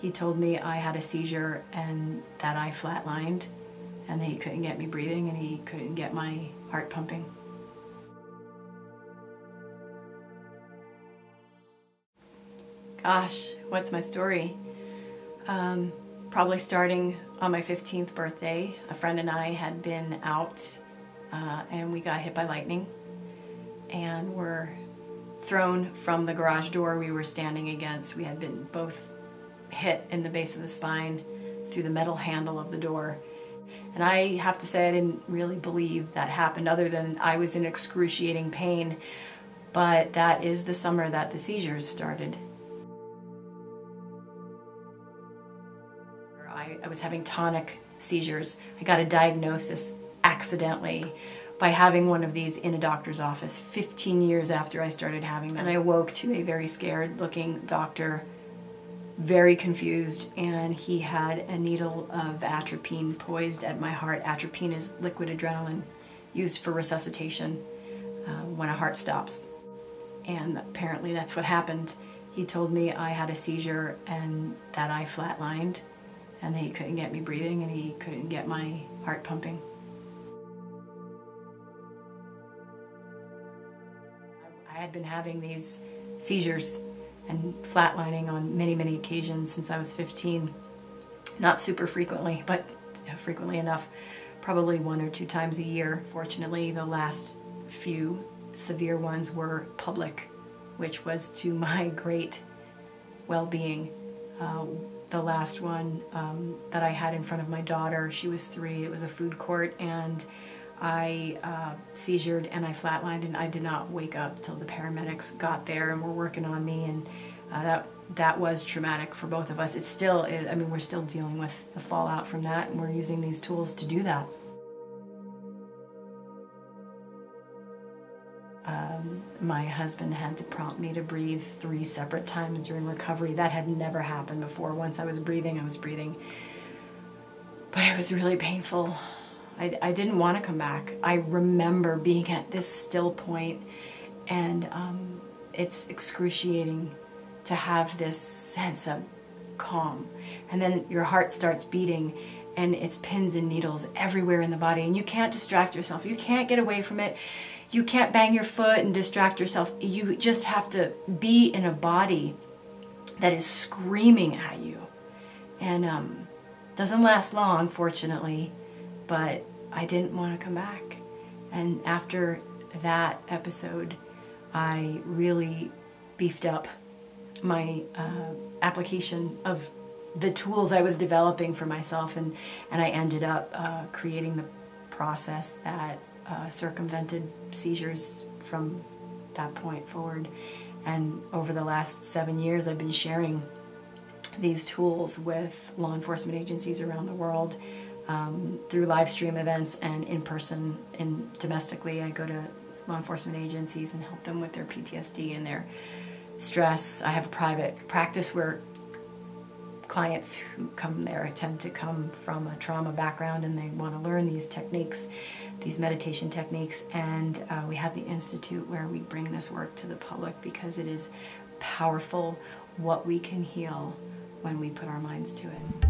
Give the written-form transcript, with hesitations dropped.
He told me I had a seizure and that I flatlined and that he couldn't get me breathing and he couldn't get my heart pumping. Gosh, what's my story? Probably starting on my 15th birthday, a friend and I had been out and we got hit by lightning and were thrown from the garage door we were standing against. We had been both hit in the base of the spine through the metal handle of the door. And I have to say I didn't really believe that happened, other than I was in excruciating pain. But that is the summer that the seizures started. I was having tonic seizures. I got a diagnosis accidentally by having one of these in a doctor's office 15 years after I started having them. And I woke to a very scared looking doctor, very confused, and he had a needle of atropine poised at my heart. Atropine is liquid adrenaline used for resuscitation when a heart stops. And apparently that's what happened. He told me I had a seizure and that I flatlined and that he couldn't get me breathing and he couldn't get my heart pumping. I had been having these seizures and flatlining on many, many occasions since I was 15. Not super frequently, but frequently enough, probably 1 or 2 times a year. Fortunately, the last few severe ones were public, which was to my great well-being. The last one that I had in front of my daughter, she was 3, it was a food court, and I seizured and I flatlined, and I did not wake up till the paramedics got there and were working on me, and that was traumatic for both of us. It still is. I mean, we're still dealing with the fallout from that, and we're using these tools to do that. My husband had to prompt me to breathe 3 separate times during recovery. That had never happened before. Once I was breathing, but it was really painful. I didn't want to come back. I remember being at this still point, and it's excruciating to have this sense of calm. And then your heart starts beating, and it's pins and needles everywhere in the body, and you can't distract yourself. You can't get away from it. You can't bang your foot and distract yourself. You just have to be in a body that is screaming at you. And doesn't last long, fortunately, but I didn't want to come back. And after that episode, I really beefed up my application of the tools I was developing for myself, and I ended up creating the process that circumvented seizures from that point forward. And over the last 7 years, I've been sharing these tools with law enforcement agencies around the world through live stream events and in person. And domestically, I go to law enforcement agencies and help them with their PTSD and their stress. I have a private practice where clients who come there tend to come from a trauma background, and they want to learn these techniques, these meditation techniques, and we have the Institute where we bring this work to the public because it is powerful what we can heal when we put our minds to it.